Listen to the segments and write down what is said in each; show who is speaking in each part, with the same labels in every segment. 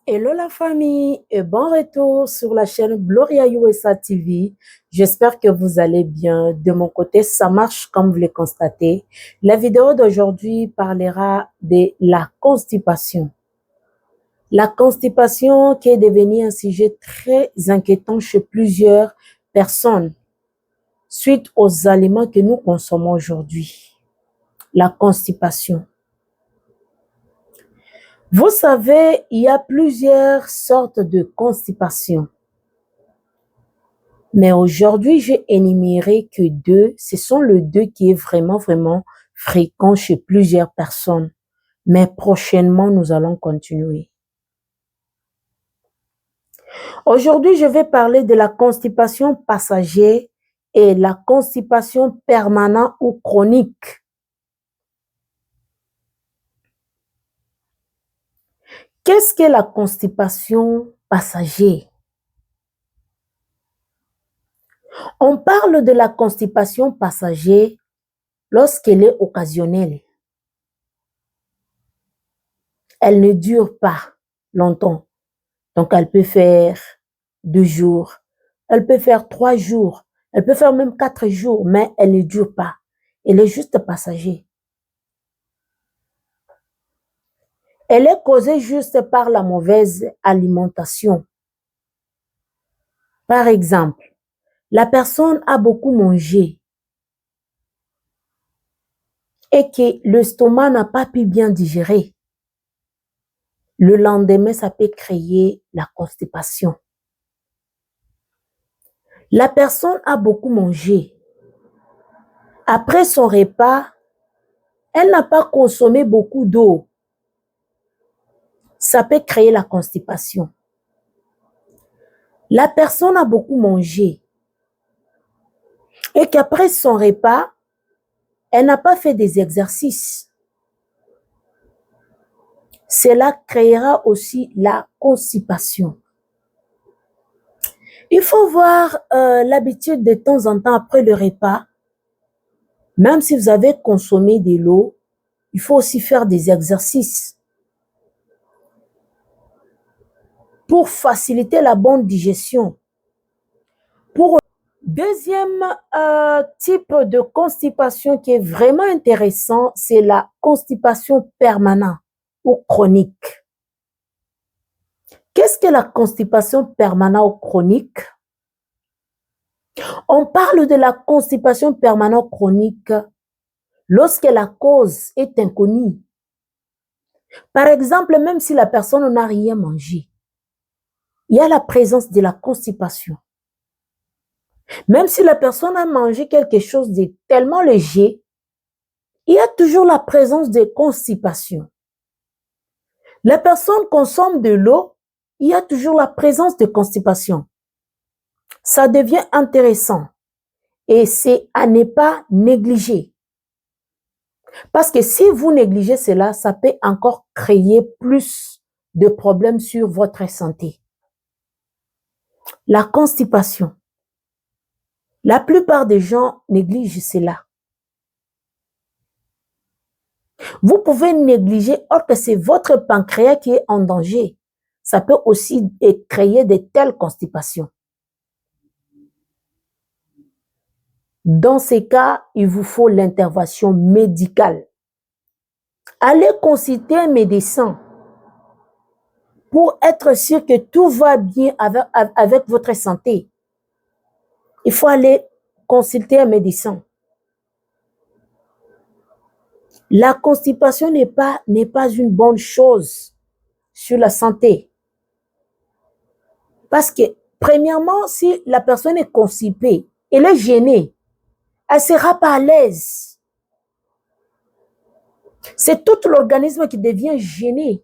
Speaker 1: Hello la famille et bon retour sur la chaîne Gloria USA TV. J'espère que vous allez bien. De mon côté, ça marche comme vous le constatez. La vidéo d'aujourd'hui parlera de la constipation. La constipation qui est devenue un sujet très inquiétant chez plusieurs personnes suite aux aliments que nous consommons aujourd'hui. La constipation. Vous savez, il y a plusieurs sortes de constipation. Mais aujourd'hui, j'ai énuméré que deux. Ce sont les deux qui est vraiment fréquent chez plusieurs personnes. Mais prochainement, nous allons continuer. Aujourd'hui, je vais parler de la constipation passagère et la constipation permanente ou chronique. Qu'est-ce que la constipation passagère? On parle de la constipation passagère lorsqu'elle est occasionnelle. Elle ne dure pas longtemps. Donc, elle peut faire 2 jours, elle peut faire 3 jours, elle peut faire même 4 jours, mais elle ne dure pas. Elle est juste passagère. Elle est causée juste par la mauvaise alimentation. Par exemple, la personne a beaucoup mangé et que l'estomac n'a pas pu bien digérer. Le lendemain, ça peut créer la constipation. La personne a beaucoup mangé. Après son repas, elle n'a pas consommé beaucoup d'eau. Ça peut créer la constipation. La personne a beaucoup mangé et qu'après son repas, elle n'a pas fait des exercices. Cela créera aussi la constipation. Il faut voir l'habitude de temps en temps après le repas, même si vous avez consommé de l'eau, il faut aussi faire des exercices pour faciliter la bonne digestion. Deuxième type de constipation qui est vraiment intéressant, c'est la constipation permanente ou chronique. Qu'est-ce que la constipation permanente ou chronique? On parle de la constipation permanente chronique lorsque la cause est inconnue. Par exemple, même si la personne n'a rien mangé, il y a la présence de la constipation. Même si la personne a mangé quelque chose de tellement léger, il y a toujours la présence de constipation. La personne consomme de l'eau, il y a toujours la présence de constipation. Ça devient intéressant et c'est à ne pas négliger. Parce que si vous négligez cela, ça peut encore créer plus de problèmes sur votre santé. La constipation. La plupart des gens négligent cela. Vous pouvez négliger, or que c'est votre pancréas qui est en danger. Ça peut aussi créer de telles constipations. Dans ces cas, il vous faut l'intervention médicale. Allez consulter un médecin pour être sûr que tout va bien avec votre santé. Il faut aller consulter un médecin. La constipation n'est pas une bonne chose sur la santé. Parce que, premièrement, si la personne est constipée, elle est gênée, elle ne sera pas à l'aise. C'est tout l'organisme qui devient gêné.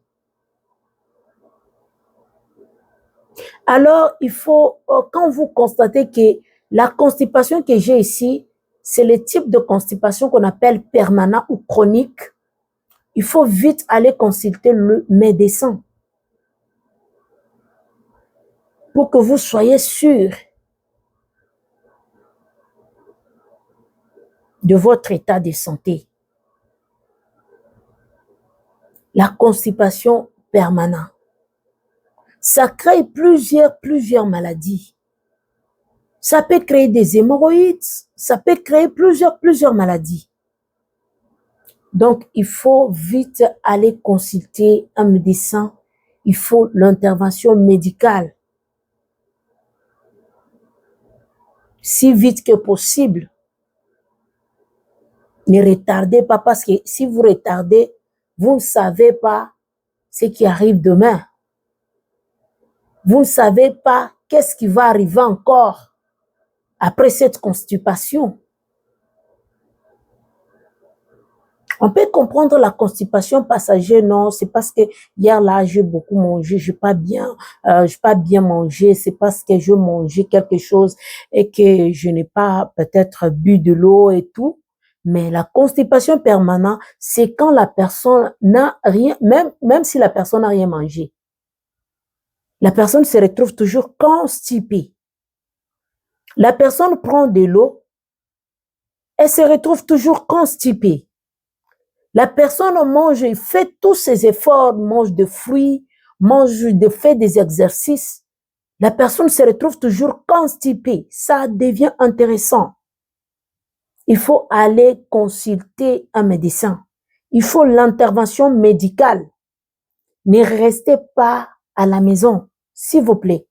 Speaker 1: Alors, il faut, quand vous constatez que la constipation que j'ai ici, c'est le type de constipation qu'on appelle permanent ou chronique, il faut vite aller consulter le médecin pour que vous soyez sûr de votre état de santé. la constipation permanente. Ça crée plusieurs maladies. Ça peut créer des hémorroïdes, ça peut créer plusieurs maladies. Donc, il faut vite aller consulter un médecin. Il faut l'intervention médicale. Si vite que possible. Ne retardez pas parce que si vous retardez, vous ne savez pas ce qui arrive demain. Vous ne savez pas qu'est-ce qui va arriver encore après cette constipation. On peut comprendre la constipation passagère, non, c'est parce que hier là, j'ai beaucoup mangé, j'ai pas bien mangé, c'est parce que je mangeais quelque chose et que je n'ai pas peut-être bu de l'eau et tout. Mais la constipation permanente, c'est quand la personne n'a rien, même si la personne n'a rien mangé. La personne se retrouve toujours constipée. La personne prend de l'eau, elle se retrouve toujours constipée. La personne mange, fait tous ses efforts, mange des fruits, fait des exercices. La personne se retrouve toujours constipée. Ça devient intéressant. Il faut aller consulter un médecin. Il faut l'intervention médicale. Ne restez pas à la maison, s'il vous plaît.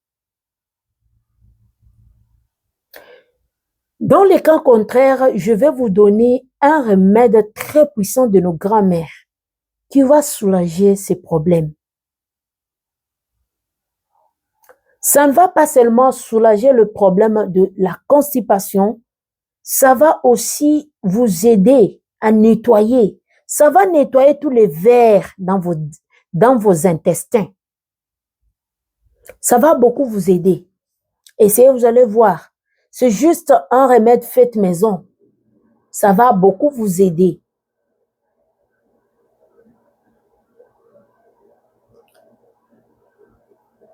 Speaker 1: Dans les cas contraires, je vais vous donner un remède très puissant de nos grands-mères qui va soulager ces problèmes. Ça ne va pas seulement soulager le problème de la constipation, ça va aussi vous aider à nettoyer. Ça va nettoyer tous les vers dans vos intestins. Ça va beaucoup vous aider. Essayez, vous allez voir. C'est juste un remède fait maison. Ça va beaucoup vous aider.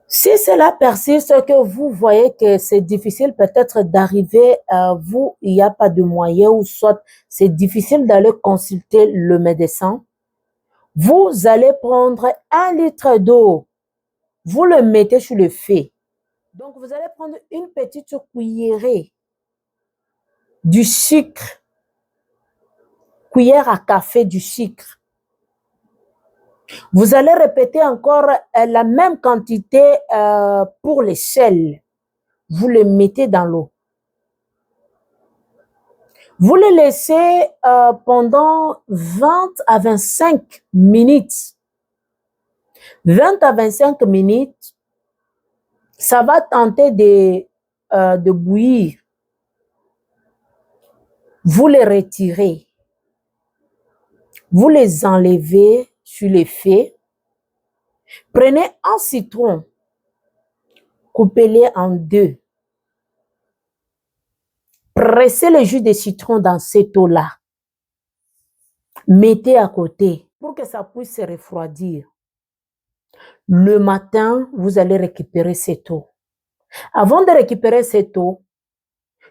Speaker 1: Si cela persiste, que vous voyez que c'est difficile peut-être d'arriver à vous, il n'y a pas de moyen ou soit c'est difficile d'aller consulter le médecin, vous allez prendre 1 litre d'eau, vous le mettez sur le feu. Donc, vous allez prendre une petite cuillerée du sucre, cuillère à café du sucre. Vous allez répéter encore la même quantité pour les sels. Vous le mettez dans l'eau. Vous le laissez pendant 20 à 25 minutes. 20 à 25 minutes, ça va tenter de bouillir. Vous les retirez. Vous les enlevez sur les feux. Prenez un citron, coupez-le en 2. Pressez le jus de citron dans cette eau-là. Mettez à côté pour que ça puisse se refroidir. Le matin, vous allez récupérer cette eau. Avant de récupérer cette eau,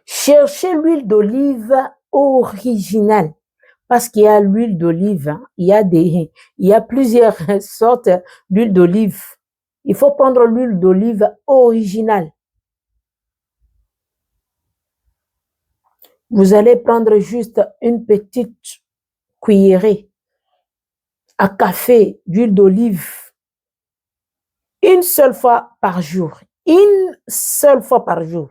Speaker 1: cherchez l'huile d'olive originale. Parce qu'il y a l'huile d'olive, il y a plusieurs sortes d'huile d'olive. Il faut prendre l'huile d'olive originale. Vous allez prendre juste une petite cuillerée à café d'huile d'olive une seule fois par jour. Une seule fois par jour.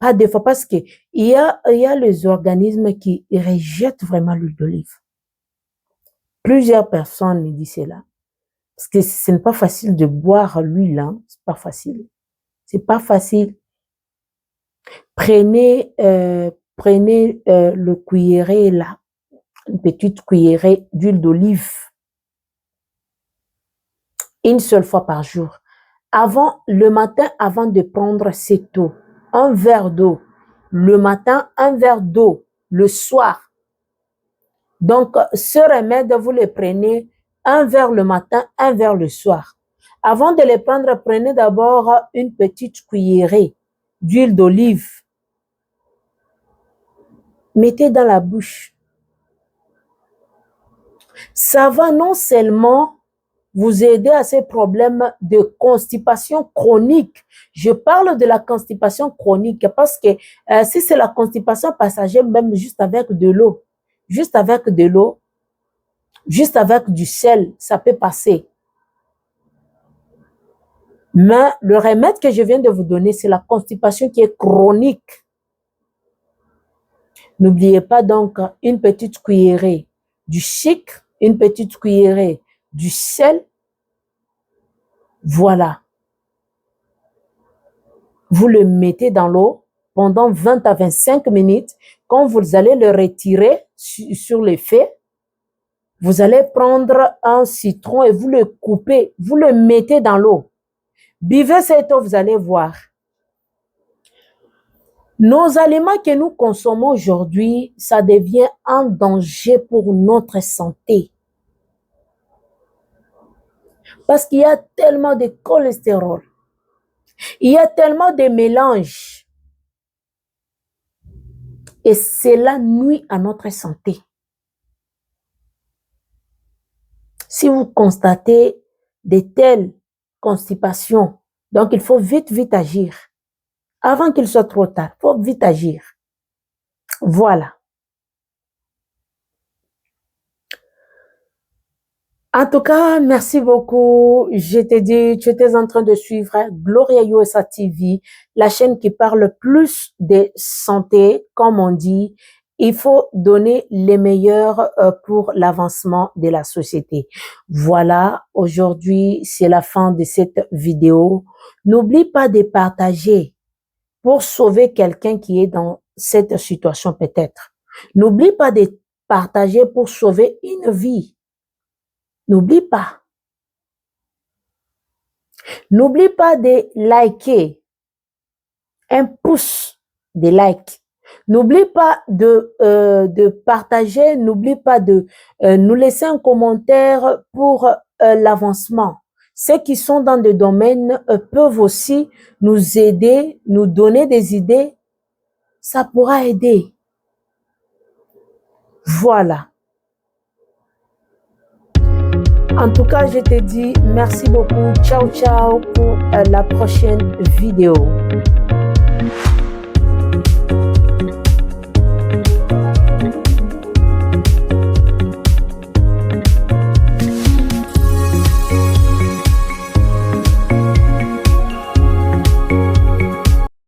Speaker 1: Pas deux fois parce qu'il y a les organismes qui rejettent vraiment l'huile d'olive. Plusieurs personnes me disent cela. Parce que ce n'est pas facile de boire l'huile, hein? C'est pas facile. C'est pas facile. Prenez le cuillerée là, une petite cuillerée d'huile d'olive, une seule fois par jour. Le matin, avant de prendre cette eau, un verre d'eau. Le matin, un verre d'eau. Le soir. Donc, ce remède, vous le prenez un verre le matin, un verre le soir. Avant de les prendre, prenez d'abord une petite cuillerée d'huile d'olive. Mettez dans la bouche. Ça va non seulement vous aider à ces problèmes de constipation chronique. Je parle de la constipation chronique parce que si c'est la constipation passagère, même juste avec de l'eau, juste avec de l'eau, juste avec du sel, ça peut passer. Mais le remède que je viens de vous donner, c'est la constipation qui est chronique. N'oubliez pas donc une petite cuillerée du sucre, une petite cuillerée du sel. Voilà. Vous le mettez dans l'eau pendant 20 à 25 minutes. Quand vous allez le retirer sur le feu, vous allez prendre un citron et vous le coupez, vous le mettez dans l'eau. Buvez cette eau, vous allez voir. Nos aliments que nous consommons aujourd'hui, ça devient un danger pour notre santé. Parce qu'il y a tellement de cholestérol. Il y a tellement de mélanges. Et cela nuit à notre santé. Si vous constatez de telles constipations, donc il faut vite agir. Avant qu'il soit trop tard, il faut vite agir. Voilà. En tout cas, merci beaucoup. Je t'ai dit, tu étais en train de suivre Gloria USA TV, la chaîne qui parle plus de santé, comme on dit. Il faut donner les meilleurs pour l'avancement de la société. Voilà, aujourd'hui, c'est la fin de cette vidéo. N'oublie pas de partager pour sauver quelqu'un qui est dans cette situation peut-être. N'oublie pas de partager pour sauver une vie. N'oublie pas. N'oublie pas de liker. Un pouce de like. N'oublie pas de partager. N'oublie pas de nous laisser un commentaire pour l'avancement. Ceux qui sont dans des domaines peuvent aussi nous aider, nous donner des idées. Ça pourra aider. Voilà. En tout cas, je te dis merci beaucoup. Ciao, ciao pour la prochaine vidéo.